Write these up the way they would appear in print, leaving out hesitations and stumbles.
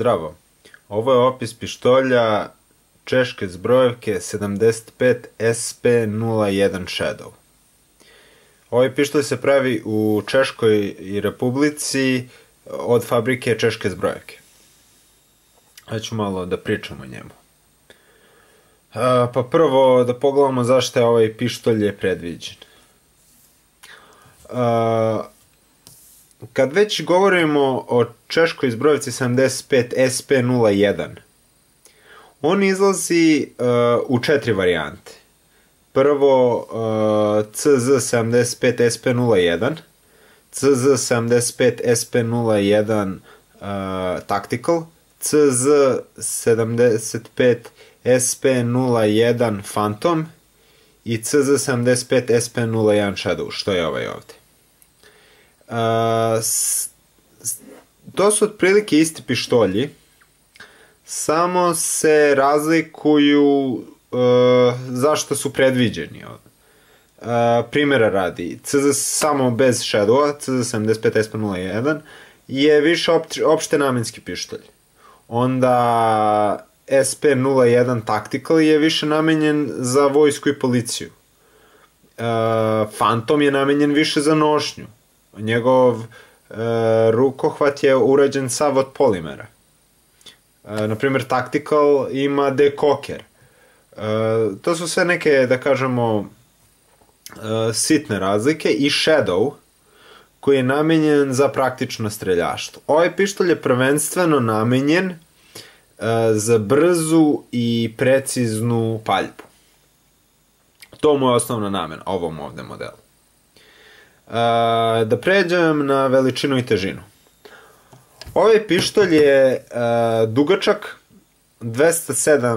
zdravo. Ovo je opis pištolja češke zbrojevke 75 SP01 Shadow. Ovaj pištolj se pravi u Češkoj Republici od fabrike češke zbrojevke. Ja ću malo da pričam o njemu. Pa prvo da pogledamo zašto je ovaj pištolj predviđen. Kad već govorimo o češkoj zbrojevci 75 SP01, on izlazi u 4 varijante. Prvo CZ75 SP01, CZ75 SP01 Tactical, CZ75 SP01 Phantom i CZ75 SP01 Shadow, što je ovaj ovde. To su otprilike isti pištolji, samo se razlikuju zašto su predviđeni. Primjera radi, samo bez Shadowa, CZ75 SP01 je više opšte namenski pištolj. Onda SP01 Tactical je više namenjen za vojsku i policiju. Phantom je namenjen više za nošnju. Njegov rukohvat je urađen sav od polimera. Naprimer, Tactical ima dekoker. To su sve neke, da kažemo, sitne razlike. I Shadow, koji je namenjen za praktično streljaštvo. Ovaj pištolj je prvenstveno namenjen za brzu i preciznu paljbu. To mu je osnovna namena, ovom ovde modelu. Da pređem na veličinu i težinu. Ovaj pištolj je dugačak 207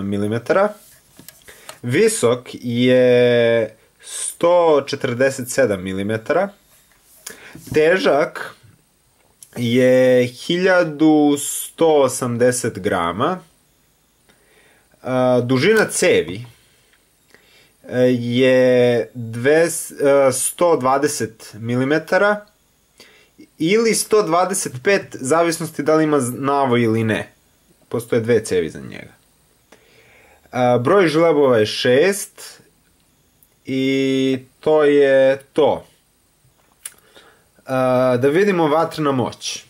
mm, visok je 147 mm, težak je 1180 grama, dužina cevi je 120 mm ili 125, zavisnosti da li ima navoj ili ne. Postoje dve cevi za njega. Broj žlebova je 6 i to je to. Da vidimo vatrena moć.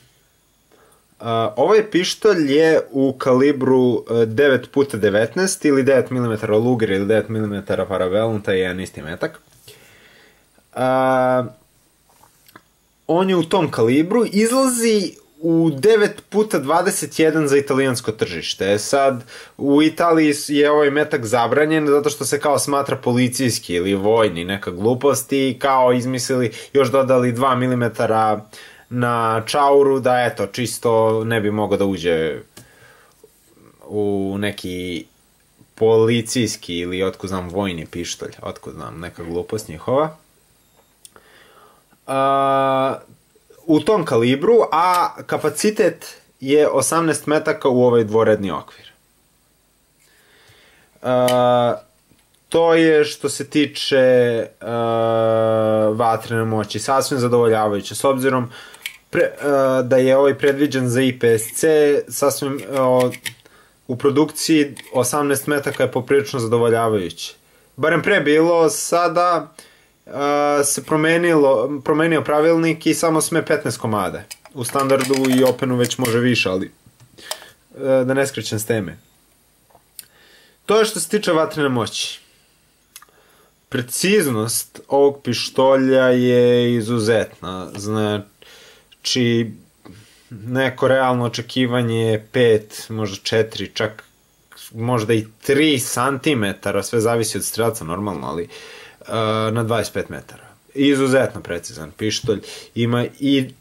Ovaj pištolj je u kalibru 9x19 ili 9 mm Luger ili 9 mm Parabellum, taj je jedan isti metak. On je u tom kalibru, izlazi u 9x21 za italijansko tržište. Sad, u Italiji je ovaj metak zabranjen zato što se kao smatra policijski ili vojni, neka glupost, i kao izmislili, još dodali 2 mm na čauru, da eto, čisto ne bi mogao da uđe u neki policijski ili otko znam vojni pištolj, otko znam, neka glupost njihova. U tom kalibru, a kapacitet je 18 metaka u ovaj dvoredni okvir. To je što se tiče vatrene moći, sasvim zadovoljavajuće, s obzirom da je ovaj predviđen za IPSC, sasvim u produkciji 18 metaka je poprilično zadovoljavajuće. Barem pre bilo, sada se promenio pravilnik i samo sme 15 komada. U standardu i Openu već može više, ali da ne skrećem s teme. To je što se tiče vatrene moći. Preciznost ovog pištolja je izuzetna. Znači, neko realno očekivanje je 5, možda 4, čak možda i 3 cm, sve zavisi od strelca normalno, ali na 25 metara. Izuzetno precizan pištolj, ima i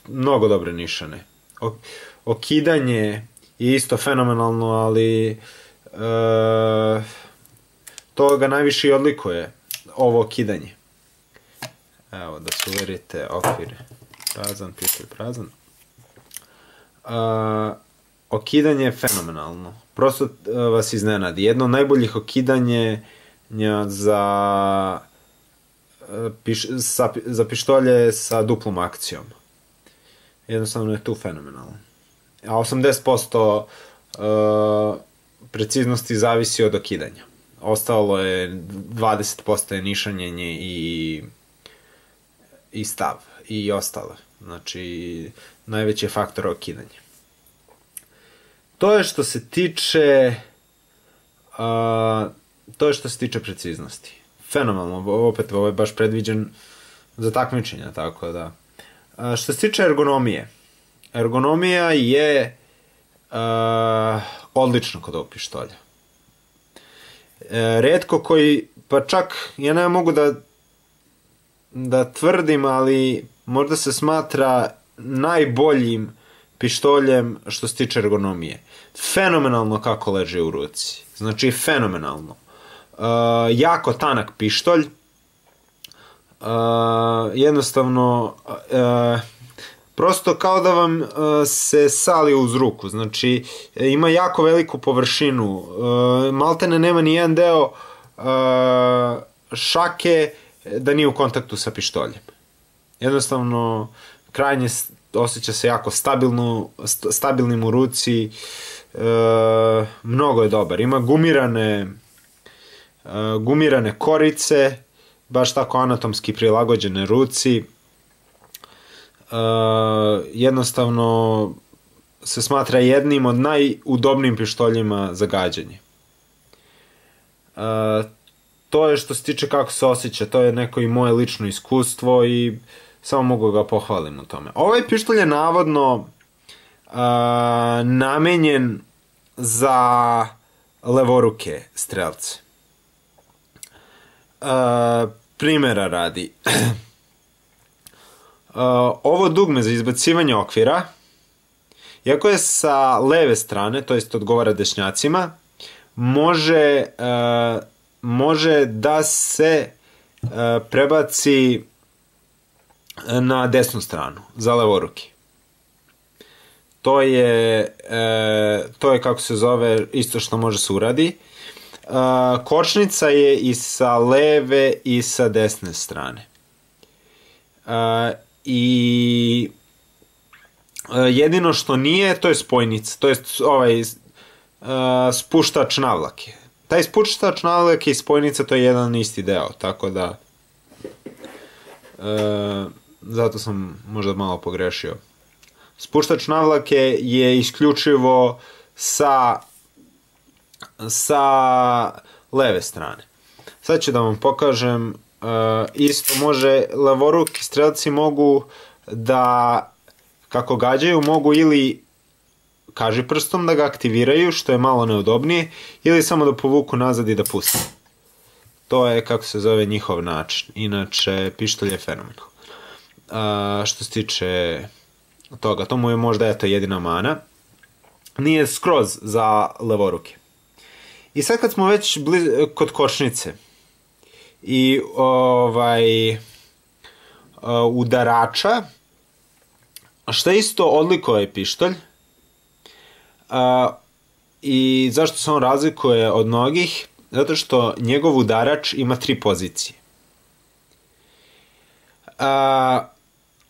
mnogo dobre nišane. Okidanje je isto fenomenalno, ali to ga najviše i odlikuje, ovo okidanje. Evo, da se uverite, okvir prazan, pištolj prazan. Okidanje je fenomenalno. Prosto vas iznenadi. Jedno od najboljih okidanje za pištolje sa duplom akcijom. Jednostavno je tu fenomenalno. a 80% preciznosti zavisi od okidanja. Ostalo je 20% je nišanjenje i stav i ostalo. Znači, najveći je faktor okidanje. To je što se tiče preciznosti. Fenomenalno, opet ovo je baš predviđen za takmičenja, tako da. Što se tiče ergonomije, ergonomija je odlična kod ovog pištolja. Retko koji, pa čak ja ne mogu da tvrdim, ali možda se smatra najboljim pištoljem što se tiče ergonomije. Fenomenalno kako leži u ruci. Znači, fenomenalno. Jako tanak pištolj. Jednostavno, prosto kao da vam se sali uz ruku. Znači, ima jako veliku površinu. Maltene nema ni jedan deo šake da nije u kontaktu sa pištoljem. Jednostavno, krajnje osjeća se jako stabilnim u ruci. Mnogo je dobar. Ima gumirane korice, baš tako anatomski prilagođene ruci. Jednostavno se smatra jednim od najudobnijim pištoljima za gađanje. To je što se tiče kako se osjeća, to je neko i moje lično iskustvo i samo mogu ga pohvalim u tome. Ovaj pištolj je navodno namenjen za levoruke strelce. Primjera radi. Ovo dugme za izbacivanje okvira, iako je sa leve strane, to jest odgovara dešnjacima, može da se prebaci na desnu stranu, za levoruki. To je kako se zove, isto što može se uradi. Kočnica je i sa leve i sa desne strane. I jedino što nije, to je spojnica, to je spuštač navlake. Taj spuštač navlake i spojnica, to je jedan isti deo, tako da zato sam možda malo pogrešio. Spuštač navlake je isključivo sa leve strane. Sad ću da vam pokažem, isto može, levoruki strelci mogu da, kako gađaju, mogu ili kažiprstom da ga aktiviraju, što je malo neudobnije, ili samo da povuku nazad i da puste. To je, kako se zove, njihov način. Inače, pištolj je fenomenal. Što se tiče toga, to mu je možda jedina mana. Nije skroz za levoruke. I sad kad smo već kod kočnice i udarača, što isto odlikuje pištolj i zašto se on razlikuje od mnogih, zato što njegov udarač ima 3 pozicije.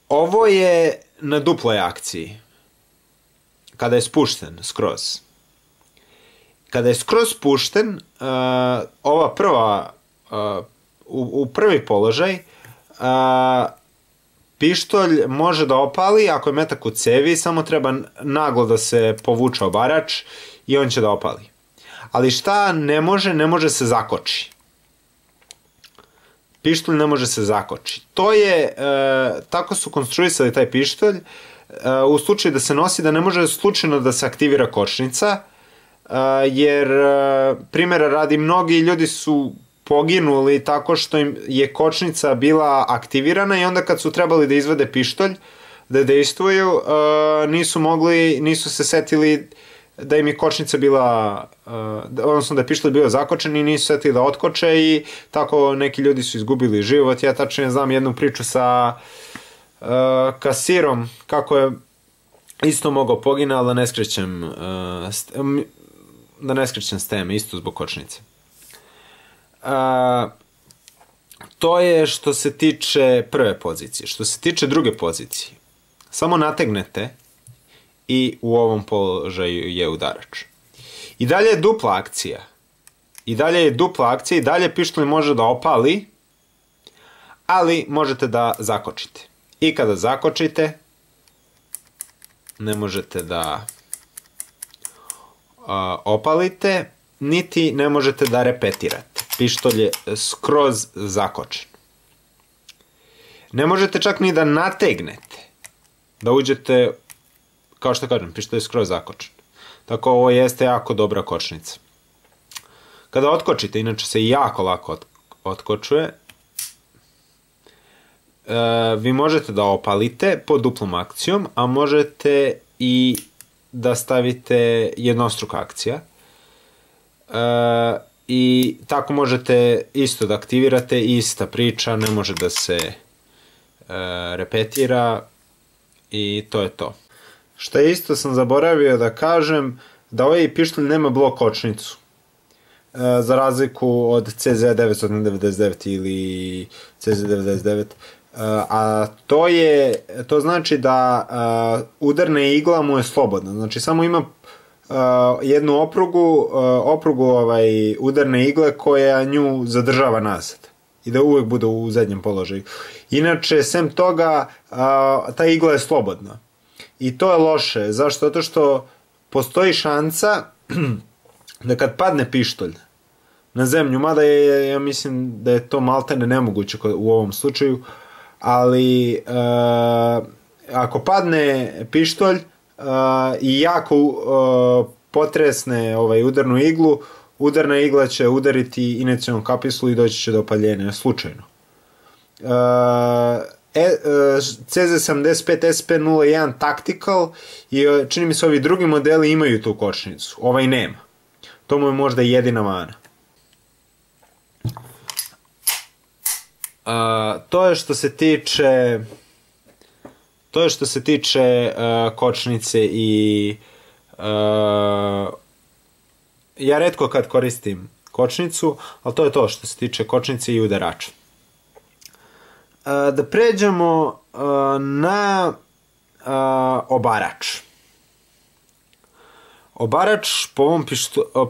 Ovo je na duploj akciji, kada je spušten skroz. Kada je skroz spušten, ova prva, u prvi položaj, pištolj može da opali ako je metak u cevi, samo treba naglo da se povuče obarač i on će da opali. Ali šta ne može? Ne može se zakoči. Pištolj ne može se zakoči. To je, tako su konstruisali taj pištolj, u slučaju da se nosi, da ne može slučajno da se aktivira kočnica, jer primjera radi, mnogi ljudi su poginuli tako što im je kočnica bila aktivirana i onda kad su trebali da izvade pištolj, da dejstvuju, nisu se setili da im je kočnica bila, odnosno da je pištolj bio zakočen i nisu setili da otkoče i tako neki ljudi su izgubili život. Ja tačno znam jednu priču sa kasirom, kako je isto mogao pogina, ali da ne skrećem s teme, isto zbog kočnice. To je što se tiče prve pozicije. Što se tiče druge pozicije, samo nategnete i u ovom položaju je udarač. I dalje je dupla akcija. I dalje pištolj može da opali, ali možete da zakočite. I kada zakočite, ne možete da opalite, niti ne možete da repetirate. Pištolj je skroz zakočen. Ne možete čak ni da nategnete, da uđete, kao što kažem, pištolj je skroz zakočen. Tako ovo jeste jako dobra kočnica. Kada otkočite, inače se jako lako otkočuje, vi možete da opalite pod duplom akcijom, a možete i da stavite jednostruka akcija. I tako možete isto da aktivirate, ista priča, ne može da se repetira i to je to. Šta isto sam zaboravio da kažem, da ovaj pištolj nema blok kočnicu. Za razliku od CZ999 ili CZ99. A to znači da udarna igla mu je slobodna. Znači samo ima jednu oprugu udarne igle koja nju zadržava nazad i da uvek bude u zadnjem položaju. Inače, sem toga, ta igla je slobodna. I to je loše. Zašto? Zato što postoji šansa da kad padne pištolj na zemlju, mada ja mislim da je to maltene nemoguće u ovom slučaju, ali ako padne pištolj i jako potresne udarnu iglu, udarna igla će udariti inicijalnu kapislu i doći će do opaljenja, slučajno. CZ75 SP01 Tactical i čini mi se ovi drugi modeli imaju tu kočnicu, ovaj nema. To mu je možda jedina mana. To je što se tiče kočnice i ja retko kad koristim kočnicu, ali to je to što se tiče kočnice i udarača. Da pređemo na obarač. Obarač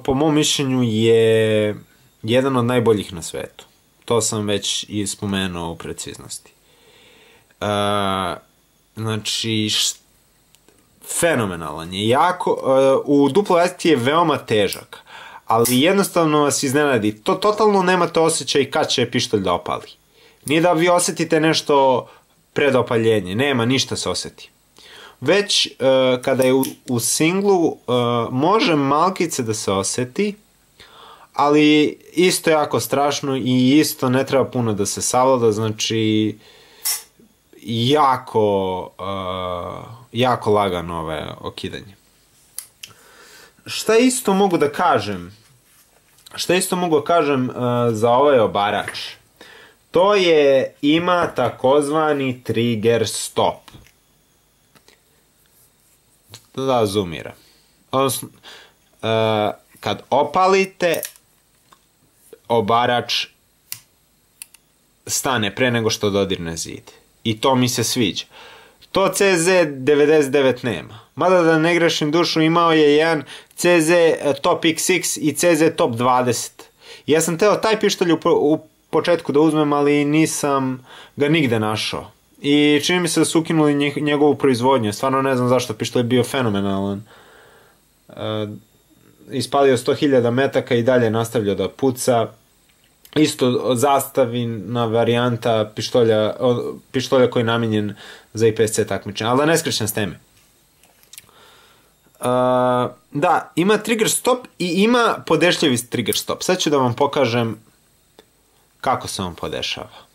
po mom mišljenju je jedan od najboljih na svetu. To sam već i spomenuo u preciznosti. Znači, fenomenalan je. U duploj akciji je veoma težak, ali jednostavno vas iznenadi. To totalno nemate osjećaj kad će pištolj da opali. Nije da vi osetite nešto pred opaljenje, nema, ništa se oseti. Već kada je u singlu može malkice da se oseti, ali isto jako strašno i isto ne treba puno da se savlada, znači jako lagano okidanje. Šta isto mogu da kažem za ovaj obarač? To ima takozvani trigger stop. Da zoomiram. Odnosno, kad opalite, obarač stane pre nego što dodirne zid. I to mi se sviđa. To CZ99 nema. Mada da ne grešim dušu, imao je jedan CZ Top XX i CZ Top 20. Ja sam teo taj pištolj u početku da uzmem, ali nisam ga nigde našao. I čini mi se da su ukinuli njegovu proizvodnju. Stvarno ne znam zašto, pištolj je bio fenomenalan. Ispalio 100.000 metaka i dalje nastavljao da puca. Isto zastavina varijanta pištolja koji je namenjen za IPSC takmičenje. Ali da ne skrećem s teme. Da, ima trigger stop i ima podešljivi trigger stop. Sad ću da vam pokažem kako se on podešava.